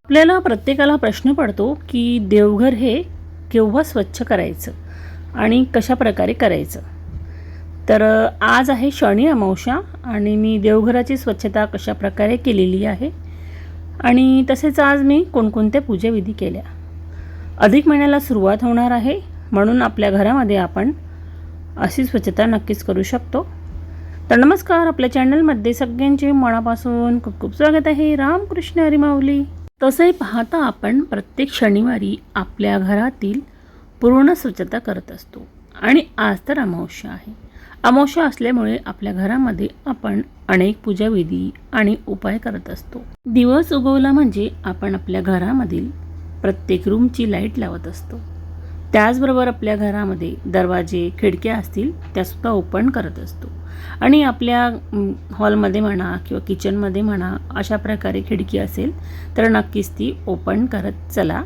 आपल्याला प्रत्येकाला प्रश्न पडतो की देवघर हे केव्हा स्वच्छ करायचं आणि कशा प्रकारे करायचं. तर आज आहे शनी अमावस्या आणि मी देवघराची स्वच्छता कशा प्रकारे केलेली आहे आणि तसेच आज मी कोणकोणत्या पूजाविधी केल्या. अधिक महिन्याला सुरुवात होणार आहे म्हणून आपल्या घरामध्ये आपण अशी स्वच्छता नक्कीच करू शकतो. तर नमस्कार, आपल्या चॅनलमध्ये सगळ्यांचे मनापासून खूप खूप स्वागत आहे. रामकृष्ण हरी माऊली. तसंही पाहता आपण प्रत्येक शनिवारी आपल्या घरातील पूर्ण स्वच्छता करत असतो आणि आज तर अमावस्या आहे. अमावस्या असल्यामुळे आपल्या घरामध्ये आपण अनेक पूजाविधी आणि उपाय करत असतो. दिवस उगवला म्हणजे आपण आपल्या घरामधील प्रत्येक रूमची लाईट लावत असतो. त्याचबरोबर आपल्या घरामध्ये दरवाजे खिडक्या असतील त्यासुद्धा ओपन करत असतो आणि आपल्या हॉलमध्ये म्हणा किंवा किचनमध्ये म्हणा अशा प्रकारे खिडकी असेल तर नक्कीच ती ओपन करत चला.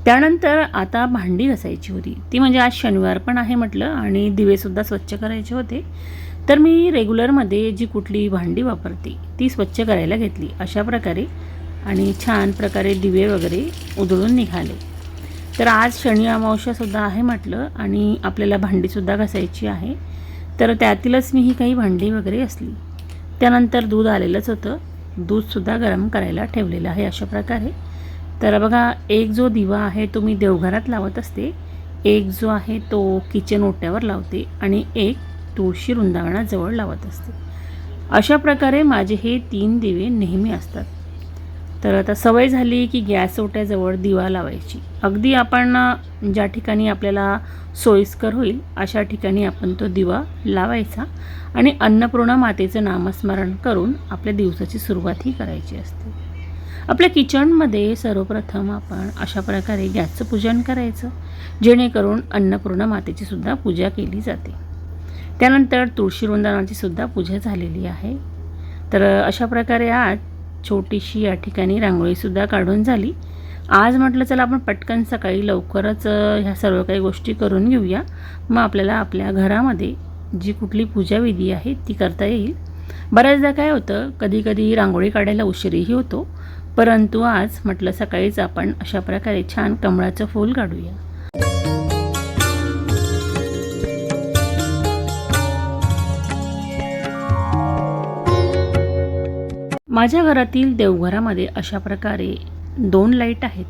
त्यानंतर आता भांडी घासायची होती, ती म्हणजे आज शनिवार पण आहे म्हटलं आणि दिवेसुद्धा स्वच्छ करायचे होते. तर मी रेग्युलरमध्ये जी कुठली भांडी वापरते ती स्वच्छ करायला घेतली अशा प्रकारे आणि छान प्रकारे दिवे वगैरे उधळून निघाले. तर आज शनी अमावस्यासुद्धा आहे म्हटलं आणि आपल्याला भांडीसुद्धा घासायची आहे. तर त्यातीलच मी ही काही भांडी वगैरे असली. त्यानंतर दूध आलेलंच होतं, दूधसुद्धा गरम करायला ठेवलेलं आहे अशा प्रकारे. तर बघा, एक जो दिवा आहे तो मी देवघरात लावत असते, एक जो आहे तो किचन ओट्यावर लावते आणि एक तुळशी वृंदावनाजवळ लावत असते. अशा प्रकारे माझे हे 3 दिवे नेहमी असतात. तर आता सवय झाली की गॅस ओट्याजवळ दिवा लावायची. अगदी आपण ज्या ठिकाणी आपल्याला सोयीस्कर होईल अशा ठिकाणी आपण तो दिवा लावायचा आणि अन्नपूर्णा मातेचं नामस्मरण करून आपल्या दिवसाची सुरुवातही करायची असते. आपल्या किचनमध्ये सर्वप्रथम आपण अशा प्रकारे गॅसचं पूजन करायचं जेणेकरून अन्नपूर्णा मातेची सुद्धा पूजा केली जाते. त्यानंतर तुळशी वृंदावनाची सुद्धा पूजा झालेली आहे. तर अशा प्रकारे आज छोटीशी या ठिकाणी रांगोळीसुद्धा काढून झाली. आज म्हटलं चला आपण पटकन सकाळी लवकरच ह्या सर्व काही गोष्टी करून घेऊया, मग आपल्याला आपल्या घरामध्ये जी कुठली पूजाविधी आहे ती करता येईल. बऱ्याचदा काय होतं, कधी कधी रांगोळी काढायला उशीरही होतो, परंतु आज म्हटलं सकाळीच आपण अशा प्रकारे छान कमळाचं फूल काढूया. माझ्या घरातील देवघरामध्ये अशा प्रकारे 2 लाईट आहेत.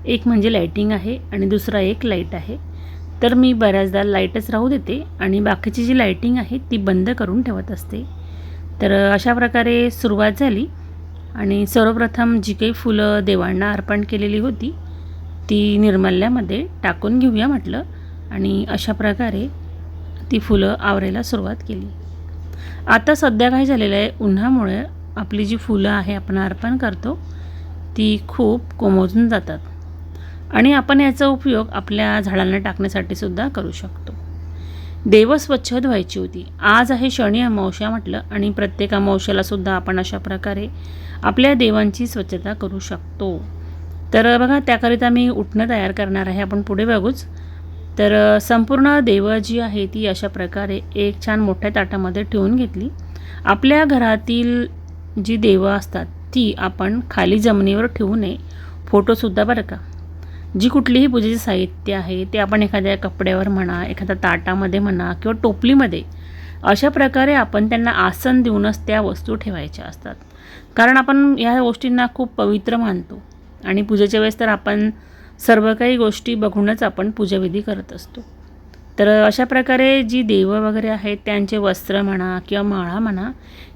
एक म्हणजे लाईटिंग आहे आणि दुसरा एक लाईट आहे. तर मी बऱ्याचदा लाईटच राहू देते आणि बाकीची जी लाईटिंग आहे ती बंद करून ठेवत असते. तर अशा प्रकारे सुरुवात झाली आणि सर्वप्रथम जी काही फुलं देवांना अर्पण केलेली होती ती निर्माल्यामध्ये टाकून घेऊया म्हटलं आणि अशा प्रकारे ती फुलं आवरायला सुरुवात केली. आता सध्या काय झालेलं आहे, उन्हामुळे आपली जी फुलं आहे आपण अर्पण करतो ती खूप कोमेजून जातात आणि आपण याचा उपयोग आपल्या झाडांना टाकण्यासाठी सुद्धा करू शकतो. देव स्वच्छ धुवायची होती. आज आहे शनी अमावस्या म्हटलं आणि प्रत्येक अमावस्याला सुद्धा आपण अशा प्रकारे आपल्या देवांची स्वच्छता करू शकतो. तर बघा, त्याकरिता मी उटणं तयार करणार आहे, आपण पुढे बघूच. तर संपूर्ण देव जी आहे ती अशा प्रकारे एक छान मोठ्या ताटामध्ये ठेवून घेतली. आपल्या घरातील जी देवं असतात ती आपण खाली जमिनीवर ठेवू नये. फोटोसुद्धा बरं का, जी कुठलीही पूजेचे साहित्य आहे ते आपण एखाद्या कपड्यावर म्हणा, एखाद्या ताटामध्ये म्हणा किंवा टोपलीमध्ये अशा प्रकारे आपण त्यांना आसन देऊनच त्या वस्तू ठेवायच्या असतात. कारण आपण ह्या गोष्टींना खूप पवित्र मानतो आणि पूजेच्या वेळेस तर आपण सर्व काही गोष्टी बघूनच आपण पूजाविधी करत असतो. तर अशा प्रकारे जी देवं वगैरे आहेत त्यांचे वस्त्र म्हणा किंवा माळा म्हणा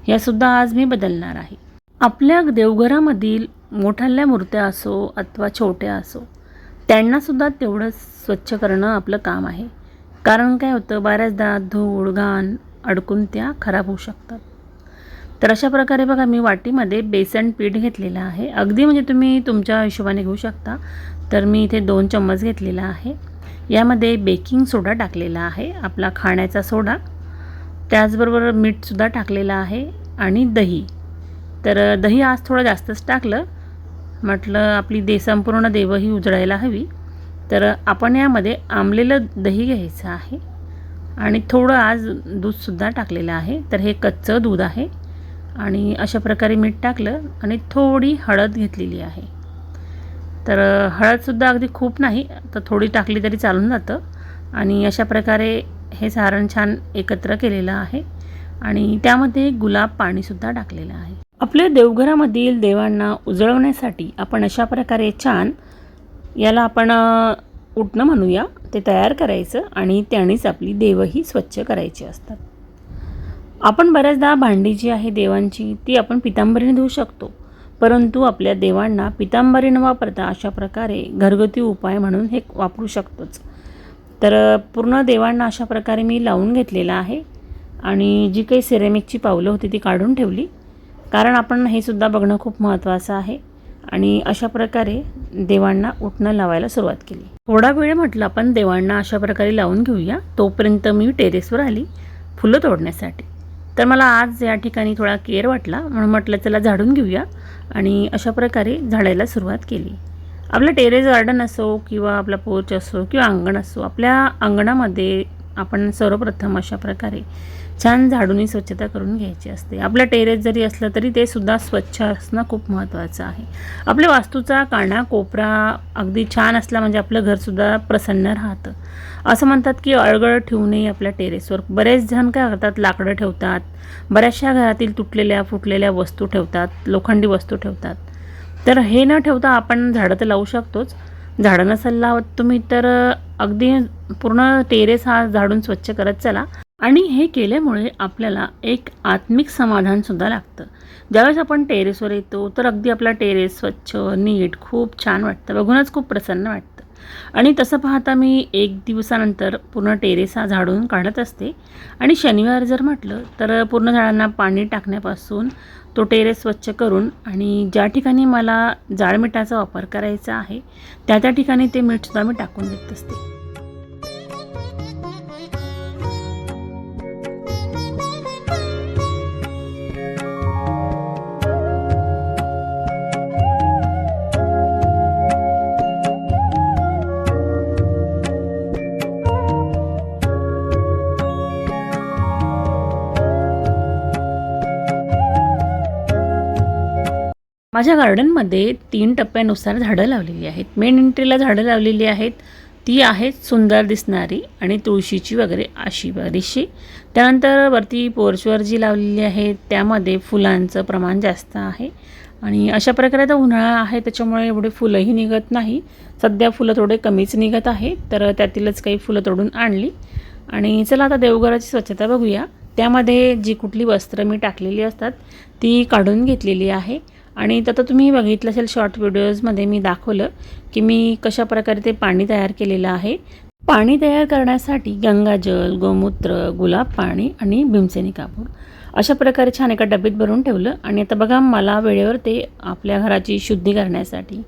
ह्यासुद्धा आज मी बदलणार आहे. आपल्या देवघरामधील मोठ्या मूर्त्या असो अथवा छोट्या असो त्यांनासुद्धा तेवढंच स्वच्छ करणं आपलं काम आहे. कारण काय होतं, बऱ्याचदा धूळ घाण अडकून त्या खराब होऊ शकतात. तर अशा प्रकारे बघा मी वाटीमध्ये बेसन पीठ घेतलेलं आहे. अगदी म्हणजे तुम्ही तुमच्या हिशोबाने घेऊ शकता. तर मी इथे 2 चम्मच घेतलेला आहे. यामध्ये बेकिंग सोडा टाकलेला आहे, आपला खाण्याचा सोडा, त्याचबरोबर मीठसुद्धा टाकलेलं आहे आणि दही. तर दही आज थोडं जास्तच टाकलं, म्हटलं आपली संपूर्ण देवही उजळायला हवी. तर आपण यामध्ये आंबलेलं दही घ्यायचं आहे आणि थोडं आज दूधसुद्धा टाकलेलं आहे. तर हे कच्चं दूध आहे आणि अशा प्रकारे मीठ टाकलं आणि थोडी हळद घेतलेली आहे. तर हळदसुद्धा अगदी खूप नाही, तर थोडी टाकली तरी चालून जातं. आणि अशा प्रकारे हे सारण छान एकत्र केलेलं आहे आणि त्यामध्ये गुलाब पाणीसुद्धा टाकलेलं आहे. आपल्या देवघरामधील देवांना उजळवण्यासाठी आपण अशा प्रकारे छान याला आपण उटणं म्हणूया, ते तयार करायचं आणि त्यानेच आपली देवही स्वच्छ करायची असतात. आपण बऱ्याचदा भांडी जी आहे देवांची ती आपण पितांबरीने धुवू शकतो, परंतु आपल्या देवांना पितांबरी न वापरता अशा प्रकारे घरगुती उपाय म्हणून हे वापरू शकतोच. तर पूर्ण देवांना अशा प्रकारे मी लावून घेतलेलं आहे आणि जी काही सिरेमिकची पावलं होती ती काढून ठेवली, कारण आपण हे सुद्धा बघणं खूप महत्त्वाचं आहे. आणि अशा प्रकारे देवांना उटणं लावायला सुरुवात केली. थोडा वेळ म्हटलं आपण देवांना अशा प्रकारे लावून घेऊया. तोपर्यंत मी टेरेसवर आली फुलं तोडण्यासाठी. तर मला आज या ठिकाणी थोडा केअर वाटला, म्हणून म्हटलं चला झाडून घेऊया आणि अशा प्रकारे झाडायला सुरुवात केली. आपलं टेरेस गार्डन असो किंवा आपला पोर्च असो किंवा अंगण असो, आपल्या अंगणामध्ये आपण सर्वप्रथम अशा प्रकारे छान झाडून स्वच्छता करून घ्यायची असते. आपलं टेरेस जरी असलं तरी ते सुद्धा स्वच्छ असणं खूप महत्त्वाचं आहे. आपल्या वास्तूचा काना कोपरा अगदी छान असला म्हणजे आपलं घरसुद्धा प्रसन्न राहतं. असं म्हणतात की अळगळ ठेवू नये आपल्या टेरेसवर. बरेच जण काय करतात, लाकडं ठेवतात, बऱ्याचशा घरातील तुटलेल्या फुटलेल्या वस्तू ठेवतात, लोखंडी वस्तू ठेवतात. तर हे न ठेवता आपण झाडं तर लावू शकतोच. झाडं नसेल लावत तुम्ही तर अगदी पूर्ण टेरेस हा झाडून स्वच्छ करत चला. आणि हे केल्यामुळे आपल्याला एक आत्मिक समाधानसुद्धा लागतं. ज्यावेळेस आपण टेरेसवर येतो तर अगदी आपला टेरेस स्वच्छ नीट खूप छान वाटतं, बघूनच खूप प्रसन्न वाटतं. आणि तसं पाहता मी 1 दिवसानंतर पूर्ण टेरेस हा झाडून काढत असते. आणि शनिवार जर म्हटलं तर पूर्ण झाडांना पाणी टाकण्यापासून तो टेरेस स्वच्छ करून आणि ज्या ठिकाणी मला जाड मिठाचा वापर करायचा आहे त्या ठिकाणी ते मीठसुद्धा मी टाकून देत असते. माझ्या गार्डनमध्ये 3 टप्प्यानुसार झाडं लावलेली आहेत. मेन एंट्रीला झाडं लावलेली आहेत, ती आहेत सुंदर दिसणारी आणि तुळशीची वगैरे अशी बरीचशी. त्यानंतर वरती पोर्चवर जी लावलेली आहे त्यामध्ये फुलांचं प्रमाण जास्त आहे. आणि अशा प्रकारे आता उन्हाळा आहे त्याच्यामुळे एवढे फुलंही निघत नाही. सध्या फुलं थोडे कमीच निघत आहे, तर त्यातीलच काही फुलं तोडून आणली. आणि चला आता देवघराची स्वच्छता बघूया. त्यामध्ये जी कुठली वस्त्र मी टाकलेली असतात ती काढून घेतलेली आहे. आणि आता तुम्ही बघितलं असेल शॉर्ट व्हिडिओजमध्ये मी दाखवलं की मी कशा प्रकारे ते पाणी तयार केलेलं आहे. पाणी तयार करण्यासाठी गंगाजल, गोमूत्र, गुलाब पाणी आणि भीमसेनी कापूर अशा प्रकारे छान एका डब्यात भरून ठेवलं. आणि आता बघा मला वेळेवर ते आपल्या घराची शुद्धी करण्यासाठी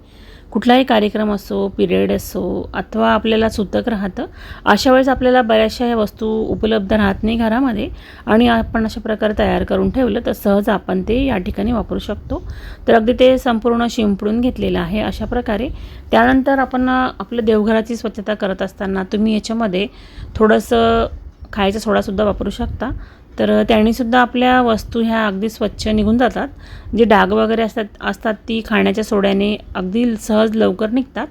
कुठलाही कार्यक्रम असो, पिरियड असो अथवा आपल्याला सुतक राहतं, अशा वेळेस आपल्याला बऱ्याचशा ह्या वस्तू उपलब्ध राहत नाही घरामध्ये आणि आपण अशा प्रकारे तयार करून ठेवलं तर सहज आपण ते या ठिकाणी वापरू शकतो. तर अगदी ते संपूर्ण शिंपडून घेतलेलं आहे अशा प्रकारे. त्यानंतर आपण आपल्या देवघराची स्वच्छता करत असताना तुम्ही याच्यामध्ये थोडंसं खायचा सोडासुद्धा वापरू शकता. तर त्यानेसुद्धा आपल्या वस्तू ह्या अगदी स्वच्छ निघून जातात. जे डाग वगैरे असतात ती खाण्याच्या सोड्याने अगदी सहज लवकर निघतात.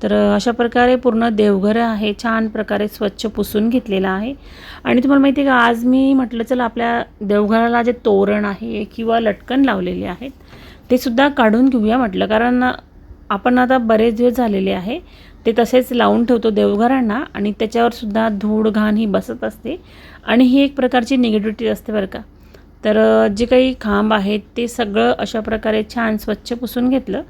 तर अशा प्रकारे पूर्ण देवघर आहे छान प्रकारे स्वच्छ पुसून घेतलेलं आहे. आणि तुम्हाला माहिती आहे का, आज मी म्हटलं चला आपल्या देवघराला जे तोरण आहे किंवा लटकन लावलेले आहेत ते सुद्धा काढून घेऊया म्हटलं, कारण आपण आता बरेच दिवस झालेले आहे ते तसेच लावून ठेवतो देवघरांना आणि त्याच्यावर सुद्धा धूळ घाण ही बसत असते आणि ही एक प्रकारची निगेटिव्हिटी असते बरं का. तर जे काही खांब आहेत ते सगळं अशा प्रकारे छान स्वच्छ पुसून घेतलं.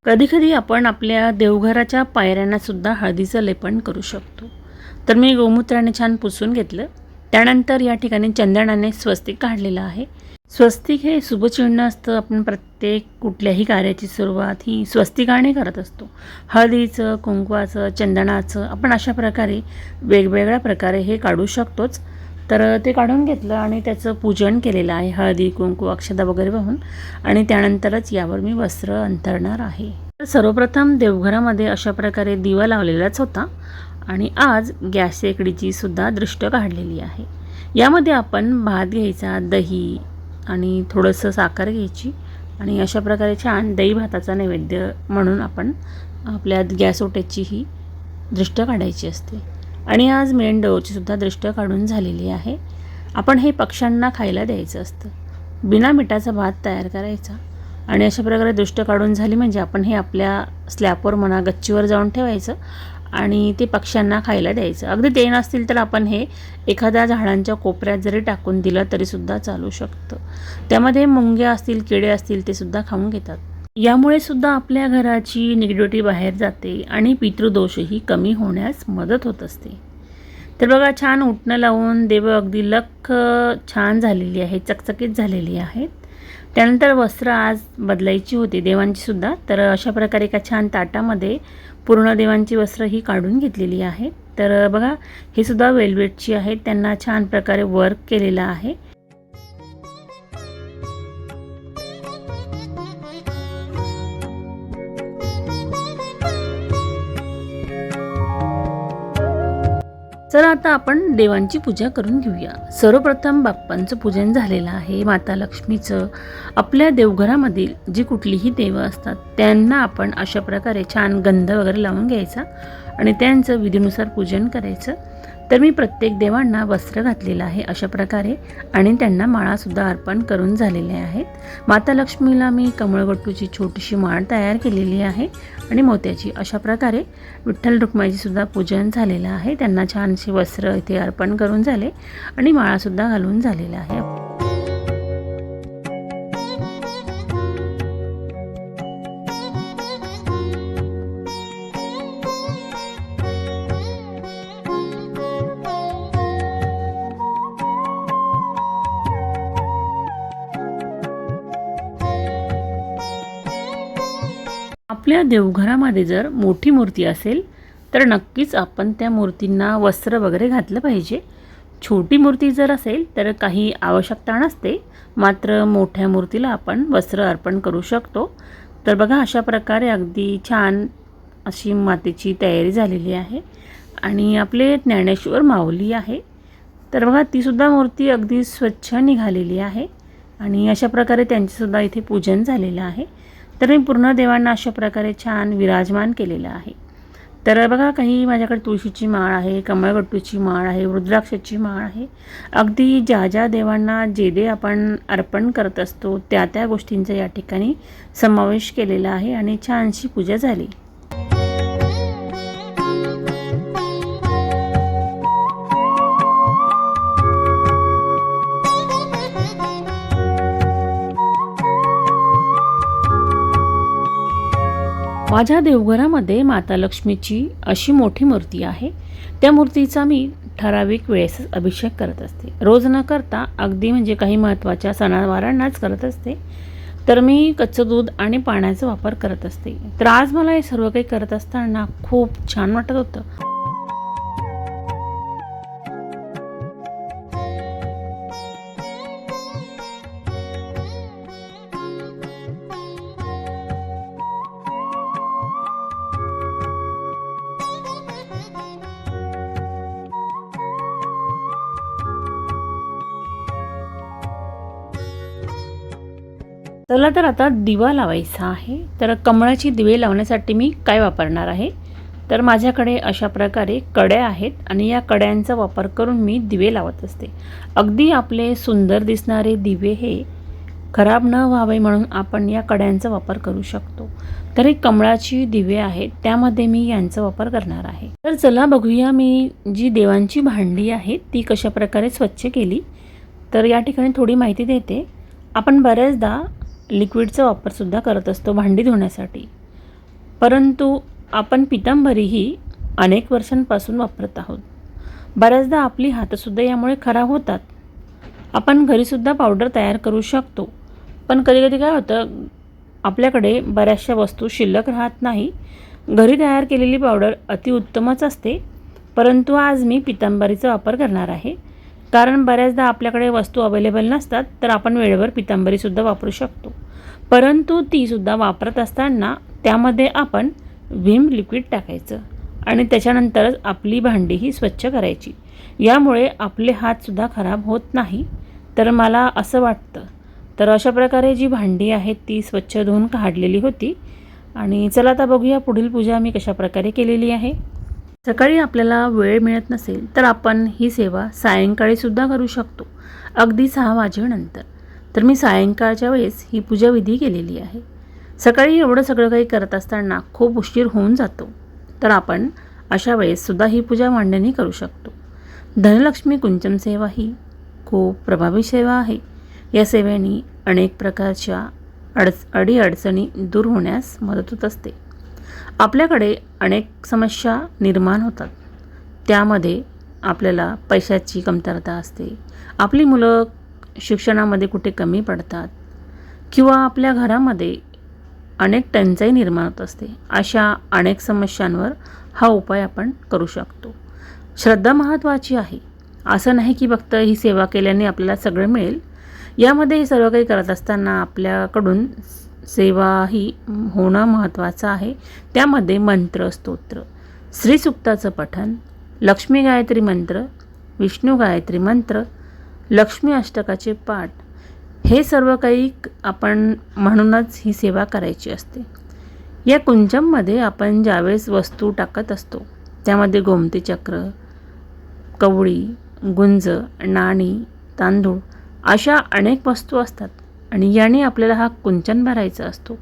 कधीकधी आपण आपल्या देवघराच्या पायऱ्यांनासुद्धा हळदीचं लेपन करू शकतो. तर मी गोमूत्राने छान पुसून घेतलं. त्यानंतर या ठिकाणी चंदनाने स्वस्तिक काढलेलं आहे. स्वस्तिक हे शुभचिन्ह असतं. आपण प्रत्येक कुठल्याही कार्याची सुरुवात ही स्वस्तिकाने करत असतो. हळदीचं, कुंकवाचं, चंदनाचं आपण अशा प्रकारे वेगवेगळ्या प्रकारे हे काढू शकतोच. तर ते काढून घेतलं आणि त्याचं पूजन केलेलं आहे. हळदी, कुंकू, अक्षता वगैरे वाहून आणि त्यानंतरच यावर मी वस्त्र अंथरणार आहे. तर सर्वप्रथम देवघरामध्ये अशा प्रकारे दिवा लावलेलाच होता आणि आज गॅस शेगडीची सुद्धा दृष्ट काढलेली आहे. यामध्ये आपण भात घ्यायचा, दही आणि थोडंसं साखर घ्यायची आणि अशा प्रकारे छान दही भाताचा नैवेद्य म्हणून आपण आपल्या गॅस ओट्याची ही दृष्ट काढायची असते. आणि आज मेंढवची सुद्धा दृष्ट काढून झालेली आहे. आपण हे पक्ष्यांना खायला द्यायचं असतं. बिना मिठाचा भात तयार करायचा आणि अशा प्रकारे दृष्ट काढून झाली म्हणजे आपण हे आपल्या स्लॅबवर म्हणा गच्चीवर जाऊन ठेवायचं आणि ते पक्ष्यांना खायला द्यायचं. अगदी ते नसतील तर आपण हे एखाद्या झाडांच्या कोपऱ्यात जरी टाकून दिलं तरीसुद्धा चालू शकतं. त्यामध्ये मुंग्या असतील, किडे असतील ते सुद्धा खाऊन घेतात. यामुळे सुद्धा आपल्या घराची निगेटिव्हिटी बाहेर जाते आणि पितृदोषही कमी होण्यास मदत होत असते. तर बघा छान उटणं लावून देव अगदी लख छान झालेली आहे, चकचकीत झालेली आहेत. त्यानंतर वस्त्र आज बदलायची होती देवांची सुद्धा. तर अशा प्रकारे एका छान ताटामध्ये पूर्ण देवांची वस्त्र ही काढून घेतलेली आहेत. तर बघा हे सुद्धा वेल्वेटची आहेत. त्यांना छान प्रकारे वर्क केलेलं आहे. तर आता आपण देवांची पूजा करून घेऊया. सर्वप्रथम बाप्पांचं पूजन झालेलं आहे. माता लक्ष्मीचं, आपल्या देवघरामधील जी कुठलीही देवं असतात त्यांना आपण अशा प्रकारे छान गंध वगैरे लावून घ्यायचा आणि त्यांचं विधीनुसार पूजन करायचं. तर मी प्रत्येक देवांना वस्त्र घातलेलं आहे अशा प्रकारे आणि त्यांना माळासुद्धा अर्पण करून झालेल्या आहेत. माता लक्ष्मीला मी कमळगट्टूची छोटीशी माळ तयार केलेली आहे आणि मोत्याची. अशा प्रकारे विठ्ठल रुक्माईची सुद्धा पूजन झालेलं आहे. त्यांना छानसे वस्त्र इथे अर्पण करून झाले आणि माळासुद्धा घालून झालेला आहे. आपल्या देवघरामध्ये जर मोठी मूर्ती असेल तर नक्कीच आपण त्या मूर्तींना वस्त्र वगैरे घातलं पाहिजे. छोटी मूर्ती जर असेल तर काही आवश्यकता नसते, मात्र मोठ्या मूर्तीला आपण वस्त्र अर्पण करू शकतो. तर बघा अशा प्रकारे अगदी छान अशी मातेची तयारी झालेली आहे आणि आपले ज्ञानेश्वर माऊली आहे. तर बघा तीसुद्धा मूर्ती अगदी स्वच्छ निघालेली आहे आणि अशा प्रकारे त्यांचंसुद्धा इथे पूजन झालेलं आहे. तर मी पूर्ण देवांना अशा प्रकारे छान विराजमान केलेलं आहे. तर बघा काही माझ्याकडे तुळशीची माळ आहे, कमळगट्टूची माळ आहे, रुद्राक्षाची माळ आहे. अगदी ज्या ज्या देवांना जे आपण अर्पण करत असतो त्या त्या गोष्टींचा या ठिकाणी समावेश केलेला आहे आणि छानशी पूजा झाली. माझ्या देवघरामध्ये माता लक्ष्मीची अशी मोठी मूर्ती आहे. त्या मूर्तीचा मी ठराविक वेळेस अभिषेक करत असते. रोज न करता अगदी म्हणजे काही महत्त्वाच्या सणावारांनाच करत असते. तर मी कच्चं दूध आणि पाण्याचा वापर करत असते. तर आज मला हे सर्व काही करत असताना खूप छान वाटत होतं. चला तर आता दिवा लावायचा आहे. तर कमळाची दिवे लावण्यासाठी मी काय वापरणार आहे, तर माझ्याकडे अशा प्रकारे कड्या आहेत आणि या कड्यांचा वापर करून मी दिवे लावत असते. अगदी आपले सुंदर दिसणारे दिवे हे खराब न व्हावे म्हणून आपण या कड्यांचा वापर करू शकतो. तर हे कमळाची दिवे आहेत, त्यामध्ये मी यांचा वापर करणार आहे. तर चला बघूया मी जी देवांची भांडी आहेत ती कशा प्रकारे स्वच्छ केली. तर या ठिकाणी थोडी माहिती देते. आपण बऱ्याचदा लिक्विडचा वापरसुद्धा करत असतो भांडी धुण्यासाठी परंतु आपण पितांबरी ही अनेक वर्षांपासून वापरत आहोत. बऱ्याचदा आपली हातंसुद्धा यामुळे खराब होतात. आपण घरीसुद्धा पावडर तयार करू शकतो, पण कधीकधी काय होतं, आपल्याकडे बऱ्याचशा वस्तू शिल्लक राहत नाही. घरी तयार केलेली पावडर अतिउत्तमच असते, परंतु आज मी पितांबरीचा वापर करणार आहे. कारण बऱ्याचदा आपल्याकडे वस्तू अवेलेबल नसतात, तर आपण वेळेवर पितांबरीसुद्धा वापरू शकतो. परंतु तीसुद्धा वापरत असताना त्यामध्ये आपण व्हीम लिक्विड टाकायचं आणि त्याच्यानंतरच आपली भांडीही स्वच्छ करायची. यामुळे आपले हातसुद्धा खराब होत नाही, तर मला असं वाटतं. तर अशा प्रकारे जी भांडी आहेत ती स्वच्छ धुवून काढलेली होती. आणि चला आता बघूया पुढील पूजा मी कशाप्रकारे केलेली आहे. सकाळी आपल्याला वेळ मिळत नसेल तर आपण ही सेवा सायंकाळीसुद्धा करू शकतो, अगदी 6 वाजेनंतर. तर मी सायंकाळच्या वेळेस ही पूजाविधी केलेली आहे. सकाळी एवढं सगळं काही करत असताना खूप उशीर होऊन जातो, तर आपण अशा वेळेससुद्धा ही पूजा मांडणी करू शकतो. धनलक्ष्मी कुंचन सेवा ही खूप प्रभावी सेवा आहे. या सेवेने अनेक प्रकारच्या अडीअडचणी दूर होण्यास मदत होत असते. आपल्याकडे अनेक समस्या निर्माण होतात. त्यामध्ये आपल्याला पैशाची कमतरता असते, आपली मुलं शिक्षणामध्ये कुठे कमी पडतात किंवा आपल्या घरामध्ये अनेक टंचाई निर्माण होत असते. अशा अनेक समस्यांवर हा उपाय आपण करू शकतो. श्रद्धा महत्त्वाची आहे. असं नाही की फक्त ही सेवा केल्याने आपल्याला सगळं मिळेल. यामध्ये हे सर्व काही करत असताना आपल्याकडून सेवा ही होणं महत्त्वाचं आहे. त्यामध्ये मंत्र, स्तोत्र, श्रीसूक्ताचं पठण, लक्ष्मी गायत्री मंत्र, विष्णू गायत्री मंत्र, लक्ष्मी अष्टकाचे पाठ, हे सर्व काही आपण म्हणूनच ही सेवा करायची असते. या कुंचममध्ये आपण ज्यावेळेस वस्तू टाकत असतो त्यामध्ये गोमती चक्र, कवळी, गुंज, नाणी, तांदूळ अशा अनेक वस्तू असतात आणि याने आपल्याला हा कुंचन भरायचा असतो.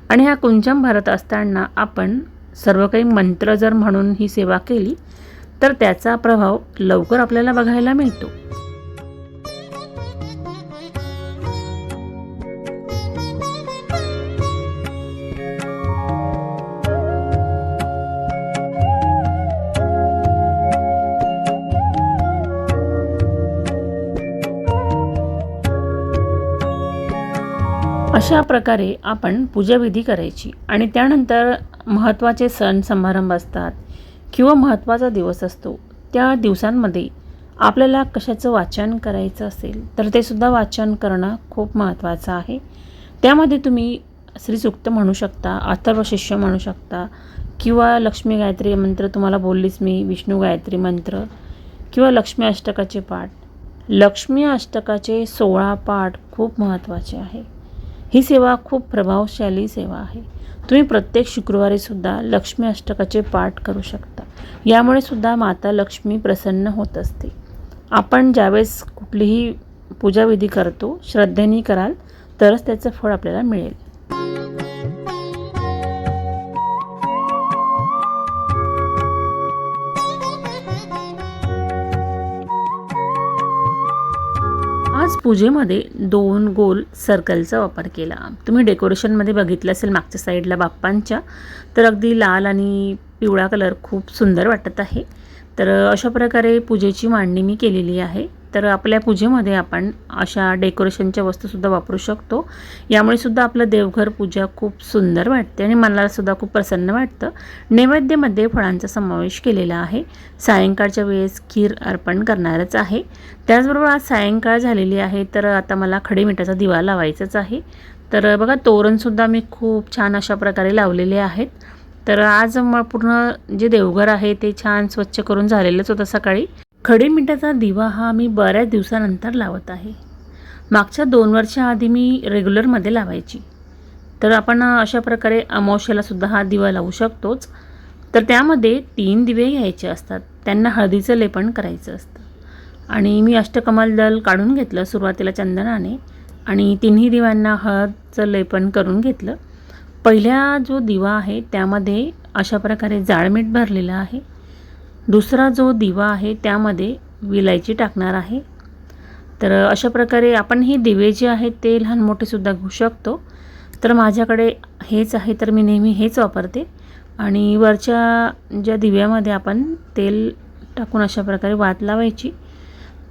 आणि हा कुंचन भरत असताना आपण सर्व काही मंत्र जर म्हणून ही सेवा केली तर त्याचा प्रभाव लवकर आपल्याला बघायला मिळतो. अशा प्रकारे आपण पूजाविधी करायची. आणि त्यानंतर महत्त्वाचे सण समारंभ असतात किंवा महत्त्वाचा दिवस असतो, त्या दिवसांमध्ये आपल्याला कशाचं वाचन करायचं असेल तर ते सुद्धा वाचन करणं खूप महत्त्वाचं आहे. त्यामध्ये तुम्ही श्रीसूक्त म्हणू शकता, अथर्वशीर्ष म्हणू शकता किंवा लक्ष्मी गायत्री मंत्र तुम्हाला बोललीच मी, विष्णू गायत्री मंत्र किंवा लक्ष्मी अष्टकाचे पाठ. लक्ष्मी अष्टकाचे 16 पाठ खूप महत्त्वाचे आहे. ही सेवा खूप प्रभावशाली सेवा आहे. तुम्ही प्रत्येक शुक्रवारीसुद्धा लक्ष्मी अष्टकाचे पाठ करू शकता. यामुळे सुद्धा माता लक्ष्मी प्रसन्न होत असते. आपण ज्यावेळेस कुठलीही पूजाविधी करतो श्रद्धेने कराल तरच त्याचं फळ आपल्याला मिळेल. आज पूजेमध्ये 2 गोल सर्कलचा वापर केला. तुम्ही डेकोरेशनमध्ये बघितलं असेल मागच्या साईडला बाप्पांच्या, तर अगदी लाल आणि पिवळा कलर खूप सुंदर वाटत आहे. तर अशा प्रकारे पूजेची मांडणी मी केलेली आहे. तर आपल्या पूजेमध्ये आपण अशा डेकोरेशनच्या वस्तूसुद्धा वापरू शकतो. यामुळे सुद्धा आपलं देवघर पूजा खूप सुंदर वाटते आणि मनालासुद्धा खूप प्रसन्न वाटतं. नैवेद्यामध्ये फळांचा समावेश केलेला आहे. सायंकाळच्या वेळेस खीर अर्पण करणारच आहे. त्याचबरोबर आज सायंकाळ झालेली आहे, तर आता मला खडी मिठाचा दिवा लावायचाच आहे. तर बघा, तोरणसुद्धा मी खूप छान अशा प्रकारे लावलेले आहेत. तर आज पूर्ण जे देवघर आहे ते छान स्वच्छ करून झालेलंच होतं सकाळी. खडी मिठाचा दिवा हा मी बऱ्याच दिवसानंतर लावत आहे. मागच्या 2 वर्षाआधी मी रेग्युलरमध्ये लावायची. तर आपण अशा प्रकारे अमावस्येलासुद्धा हा दिवा लावू शकतोच. तर त्यामध्ये 3 दिवे घ्यायचे असतात, त्यांना हळदीचं लेपन करायचं असतं. आणि मी अष्टकमल दल काढून घेतलं सुरुवातीला चंदनाने आणि 3ही दिव्यांना हळदचं लेपन करून घेतलं. पहिला जो दिवा आहे त्यामध्ये अशा प्रकारे जाळमीठ भरलेलं आहे. दुसरा जो दिवा आहे त्यामध्ये विलायची टाकणार आहे. तर अशा प्रकारे आपण ही दिवे जे आहेत ते लहान मोठेसुद्धा घेऊ शकतो. तर माझ्याकडे हेच आहे, तर मी नेहमी हेच वापरते. आणि वरच्या ज्या दिव्यामध्ये आपण तेल टाकून अशा प्रकारे वात लावायची.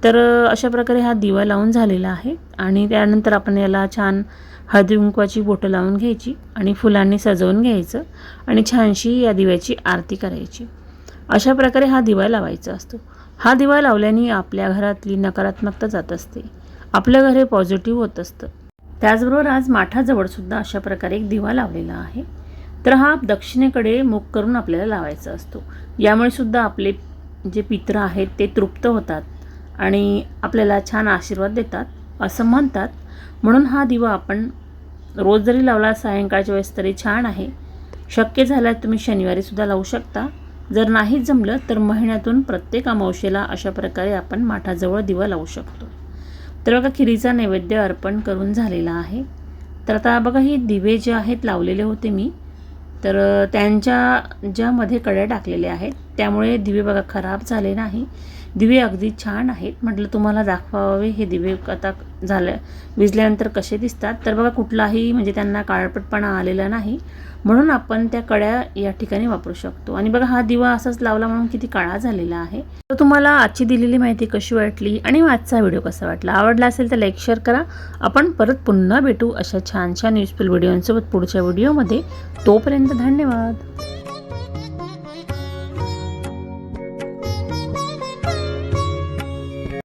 तर अशा प्रकारे हा दिवा लावून झालेला आहे. आणि त्यानंतर आपण याला छान हळदी कुंकवाची बोटं लावून घ्यायची आणि फुलांनी सजवून घ्यायचं आणि छानशी या दिव्याची आरती करायची. अशा प्रकारे हा दिवा लावायचा असतो. हा दिवा लावल्याने आपल्या घरातली नकारात्मकता जात असते, आपलं घर हे पॉझिटिव्ह होत असतं. त्याचबरोबर आज माठाजवळसुद्धा अशा प्रकारे एक दिवा लावलेला आहे. तर हा दक्षिणेकडे मुख करून आपल्याला लावायचा असतो. यामुळे सुद्धा आपले जे पितृ आहेत ते तृप्त होतात आणि आपल्याला छान आशीर्वाद देतात असं म्हणतात. म्हणून हा दिवा आपण रोज जरी लावला सायंकाळच्या वेळेस तरी छान आहे. शक्य झाल्यास तुम्ही शनिवारीसुद्धा लावू शकता. जर नाहीच जमलं तर महिन्यातून प्रत्येक अमावस्येला अशा प्रकारे आपण माठाजवळ दिवा लावू शकतो. तर बघा खिरीचा नैवेद्य अर्पण करून झालेला आहे. तर आता बघा ही दिवे जे आहेत लावलेले होते मी, तर त्यांच्या ज्यामध्ये कड्या टाकलेल्या आहेत त्यामुळे दिवे बघा खराब झाले नाही. दिवे अगदी छान आहेत. म्हटलं तुम्हाला दाखवावे हे दिवे आता विजल्यानंतर कसे दिसतात. तर बघा कुठलाही म्हणजे त्यांना काळपटपणा आलेला नाही, म्हणून आपण त्या कड्या या ठिकाणी वापरू शकतो. आणि बघा हा दिवा असाच लावला म्हणून किती काळा झालेला आहे. तर तुम्हाला आजची दिलेली माहिती कशी वाटली आणि आजचा व्हिडिओ कसा वाटला, आवडला असेल तर लाईक शेअर करा. आपण परत पुन्हा भेटू अशा छान छान युजफुल व्हिडिओंसोबत पुढच्या व्हिडिओमध्ये. तोपर्यंत धन्यवाद.